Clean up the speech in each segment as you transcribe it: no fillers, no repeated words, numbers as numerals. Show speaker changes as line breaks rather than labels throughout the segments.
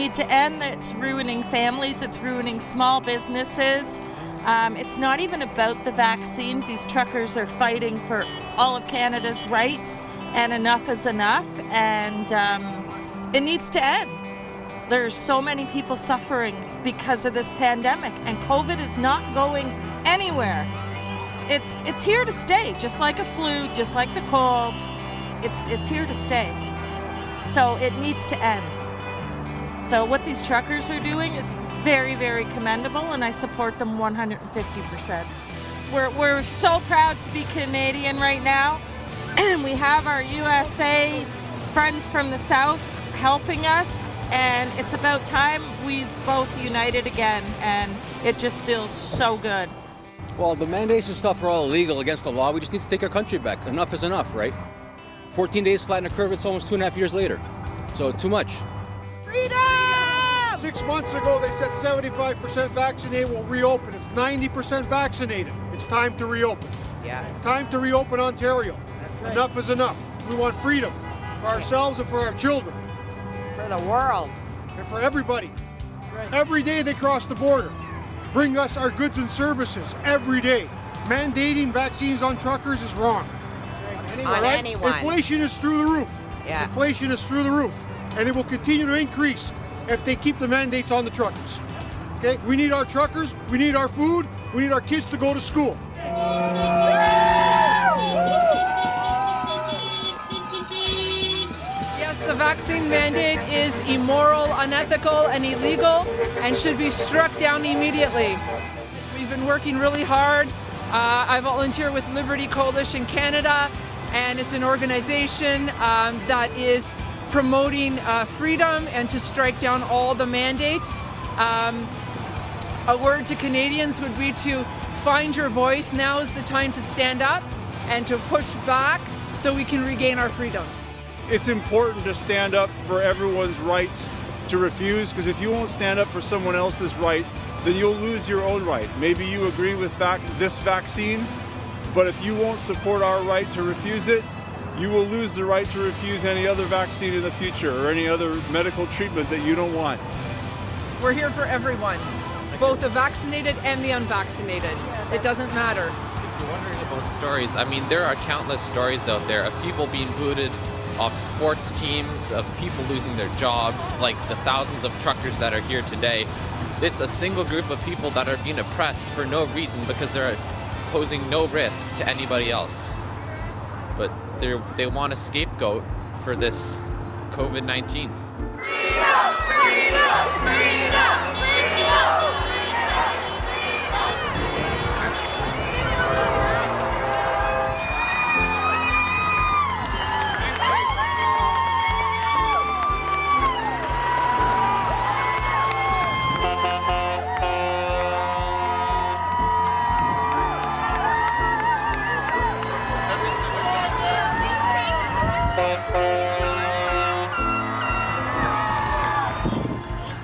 need to end. It's ruining families. It's ruining small businesses. It's not even about the vaccines. These truckers are fighting for all of Canada's rights, and enough is enough, and it needs to end. There's so many people suffering because of this pandemic, and COVID is not going anywhere. It's here to stay, just like a flu, just like the cold. It's here to stay. So it needs to end. So what these truckers are doing is very, very commendable, and I support them 150%. We're so proud to be Canadian right now. We have our USA friends from the South helping us, and it's about time we've both united again, and it just feels so good.
Well, the mandates and stuff are all illegal, against the law. We just need to take our country back. Enough is enough, right? 14 days flatten a curve, it's almost 2.5 years later. So too much.
Freedom!
6 months ago, they said 75% vaccinated will reopen. It's 90% vaccinated. It's time to reopen.
Yeah.
Time to reopen Ontario.
Right.
Enough is enough. We want freedom for ourselves and for our children.
For the world.
And for everybody. Right. Every day they cross the border. Bring us our goods and services every day. Mandating vaccines on truckers is wrong.
On anyone.
Inflation is through the roof.
Yeah.
Inflation is through the roof. And it will continue to increase if they keep the mandates on the truckers. Okay? We need our truckers, we need our food, we need our kids to go to school.
Yes, the vaccine mandate is immoral, unethical, and illegal, and should be struck down immediately. We've been working really hard. I volunteer with Liberty Coalition Canada, and it's an organization that is promoting freedom and to strike down all the mandates. A word to Canadians would be to find your voice. Now is the time to stand up and to push back so we can regain our freedoms.
It's important to stand up for everyone's right to refuse, because if you won't stand up for someone else's right, then you'll lose your own right. Maybe you agree with this vaccine, but if you won't support our right to refuse it, you will lose the right to refuse any other vaccine in the future or any other medical treatment that you don't want.
We're here for everyone, both the vaccinated and the unvaccinated. It doesn't matter.
If you're wondering about stories, I mean, there are countless stories out there of people being booted off sports teams, of people losing their jobs, like the thousands of truckers that are here today. It's a single group of people that are being oppressed for no reason because they're posing no risk to anybody else. But they want a scapegoat for this COVID-19.
Freedom! Freedom! Freedom! Freedom!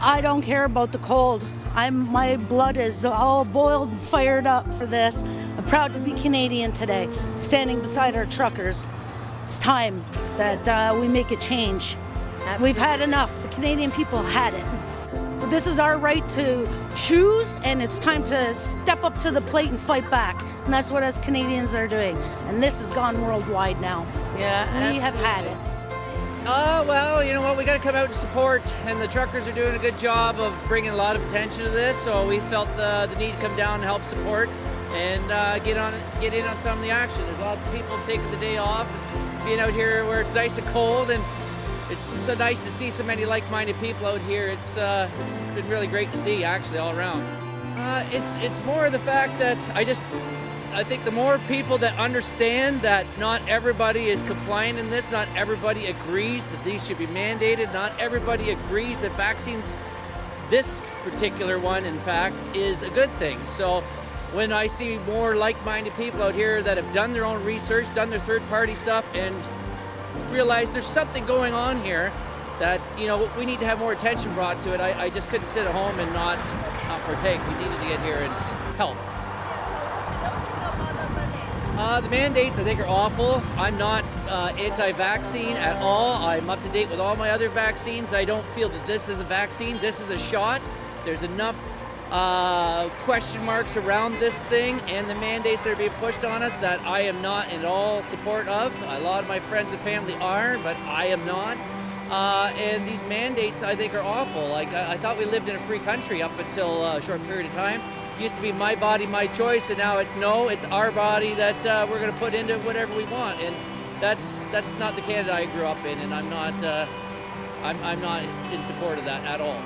I don't care about the cold. My blood is all boiled and fired up for this. I'm proud to be Canadian today, standing beside our truckers. It's time that we make a change. We've had enough. The Canadian people had it. This is our right to choose, and it's time to step up to the plate and fight back. And that's what us Canadians are doing. And this has gone worldwide now.
Yeah,
we have had it.
Well, you know what? We got to come out and support, and the truckers are doing a good job of bringing a lot of attention to this. So we felt the need to come down and help support and get in on some of the action. There's lots of people taking the day off, and being out here where it's nice and cold, and it's so nice to see so many like-minded people out here. It's been really great to see, actually, all around. It's more the fact that I think the more people that understand that not everybody is compliant in this, not everybody agrees that these should be mandated, not everybody agrees that vaccines, this particular one, in fact, is a good thing. So when I see more like-minded people out here that have done their own research, done their third-party stuff, and realize there's something going on here that, you know, we need to have more attention brought to it, I just couldn't sit at home and not partake. We needed to get here and help. The mandates, I think, are awful. I'm not anti-vaccine at all. I'm up to date with all my other vaccines. I don't feel that this is a vaccine. This is a shot. There's enough question marks around this thing and the mandates that are being pushed on us that I am not in all support of. A lot of my friends and family are, but I am not. And these mandates, I think, are awful. Like, I thought we lived in a free country up until a short period of time. It used to be my body, my choice, and now it's no, it's our body that we're going to put into whatever we want. And that's not the Canada I grew up in, and I'm not in support of that at all.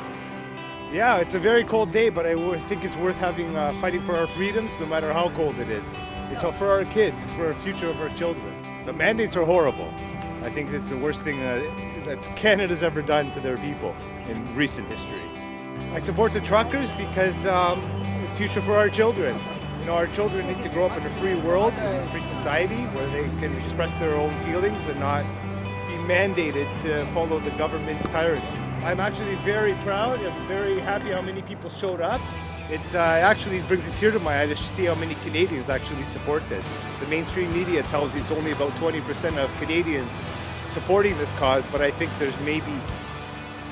Yeah, it's a very cold day, but I think it's worth having fighting for our freedoms, no matter how cold it is. It's for our kids. It's for the future of our children. The mandates are horrible. I think it's the worst thing that Canada's ever done to their people in recent history. I support the truckers because the future for our children. You know, our children need to grow up in a free world, in a free society where they can express their own feelings and not be mandated to follow the government's tyranny. I'm actually very proud. I'm very happy how many people showed up. It actually brings a tear to my eye to see how many Canadians actually support this. The mainstream media tells you it's only about 20% of Canadians supporting this cause, but I think there's maybe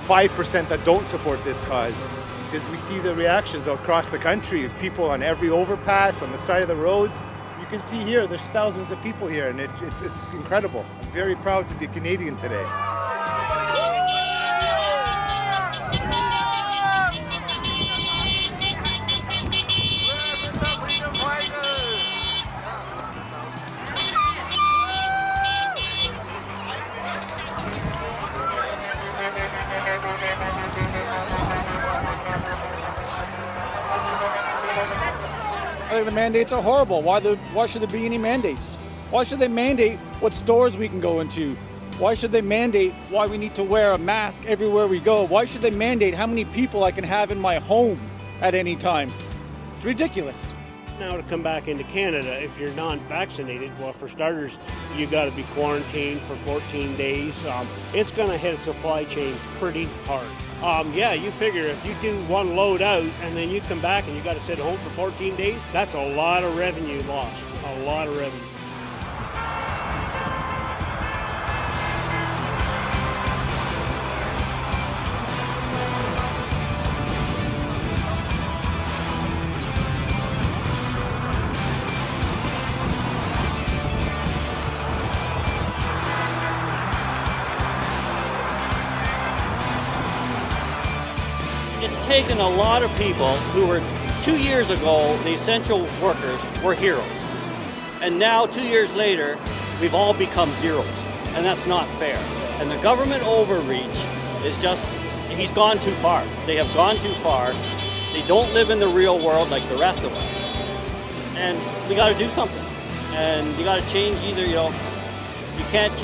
5% that don't support this cause, because we see the reactions across the country of people on every overpass, on the side of the roads. You can see here, there's thousands of people here, and it's incredible. I'm very proud to be a Canadian today.
I think the mandates are horrible. Why should there be any mandates? Why should they mandate what stores we can go into? Why should they mandate why we need to wear a mask everywhere we go? Why should they mandate how many people I can have in my home at any time? It's ridiculous.
Now to come back into Canada, if you're non-vaccinated, well, for starters, you got to be quarantined for 14 days. It's going to hit a supply chain pretty hard. Yeah, you figure if you do one load out and then you come back and you got to sit home for 14 days, that's a lot of revenue lost, a lot of revenue.
It's taken a lot of people who were 2 years ago, the essential workers were heroes. And now 2 years later, we've all become zeros. And that's not fair. And the government overreach is just, he's gone too far. They have gone too far. They don't live in the real world like the rest of us. And we got to do something. And you got to change either, you know, we can't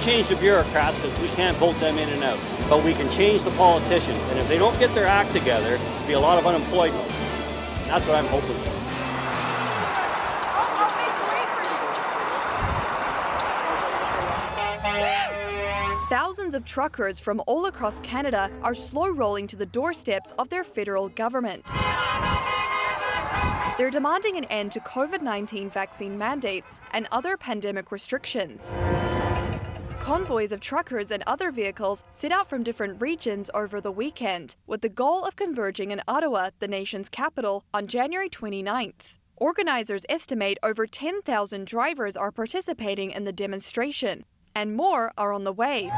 change the bureaucrats because we can't vote them in and out. But we can change the politicians. And if they don't get their act together, there'll be a lot of unemployment. And that's what I'm hoping for.
Thousands of truckers from all across Canada are slow rolling to the doorsteps of their federal government. They're demanding an end to COVID-19 vaccine mandates and other pandemic restrictions. Convoys of truckers and other vehicles set out from different regions over the weekend, with the goal of converging in Ottawa, the nation's capital, on January 29th. Organisers estimate over 10,000 drivers are participating in the demonstration, and more are on the way.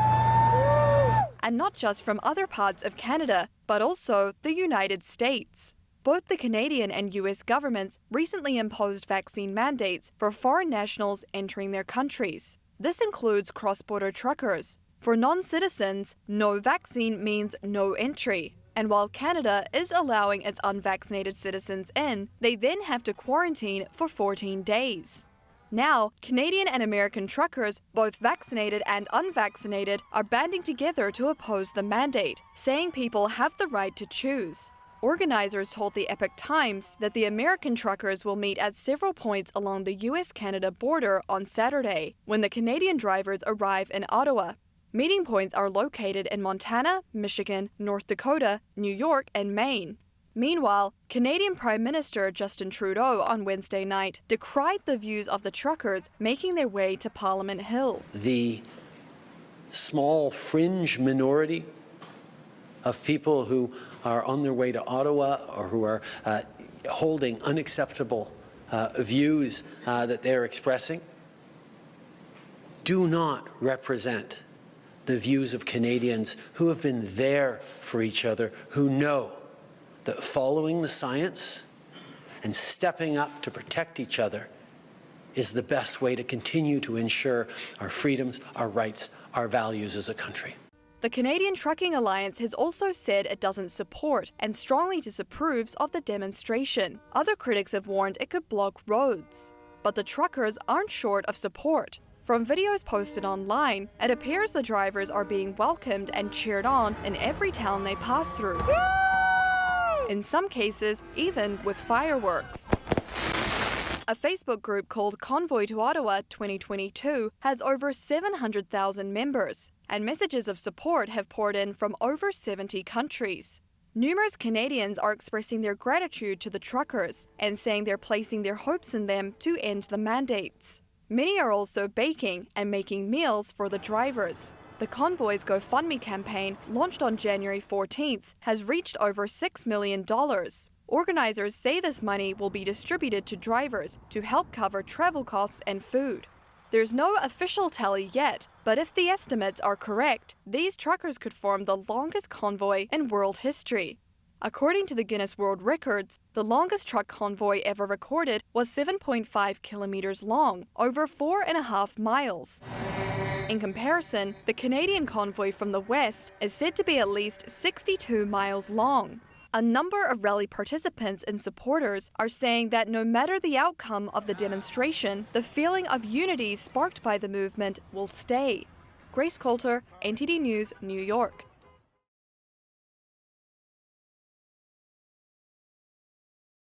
And not just from other parts of Canada, but also the United States. Both the Canadian and US governments recently imposed vaccine mandates for foreign nationals entering their countries. This includes cross-border truckers. For non-citizens, no vaccine means no entry. And while Canada is allowing its unvaccinated citizens in, they then have to quarantine for 14 days. Now, Canadian and American truckers, both vaccinated and unvaccinated, are banding together to oppose the mandate, saying people have the right to choose. Organisers told the Epoch Times that the American truckers will meet at several points along the US-Canada border on Saturday, when the Canadian drivers arrive in Ottawa. Meeting points are located in Montana, Michigan, North Dakota, New York, and Maine. Meanwhile, Canadian Prime Minister Justin Trudeau on Wednesday night decried the views of the truckers making their way to Parliament Hill.
The small fringe minority of people who are on their way to Ottawa or who are holding unacceptable views that they're expressing do not represent the views of Canadians who have been there for each other, who know that following the science and stepping up to protect each other is the best way to continue to ensure our freedoms, our rights, our values as a country.
The Canadian Trucking Alliance has also said it doesn't support and strongly disapproves of the demonstration. Other critics have warned it could block roads. But the truckers aren't short of support. From videos posted online, it appears the drivers are being welcomed and cheered on in every town they pass through. In some cases, even with fireworks. A Facebook group called Convoy to Ottawa 2022 has over 700,000 members, and messages of support have poured in from over 70 countries. Numerous Canadians are expressing their gratitude to the truckers and saying they're placing their hopes in them to end the mandates. Many are also baking and making meals for the drivers. The Convoy's GoFundMe campaign, launched on January 14th, has reached over $6 million. Organizers say this money will be distributed to drivers to help cover travel costs and food. There's no official tally yet, but if the estimates are correct, these truckers could form the longest convoy in world history. According to the Guinness World Records, the longest truck convoy ever recorded was 7.5 kilometers long, over 4.5 miles. In comparison, the Canadian convoy from the west is said to be at least 62 miles long. A number of rally participants and supporters are saying that no matter the outcome of the demonstration, the feeling of unity sparked by the movement will stay. Grace Coulter, NTD News, New York.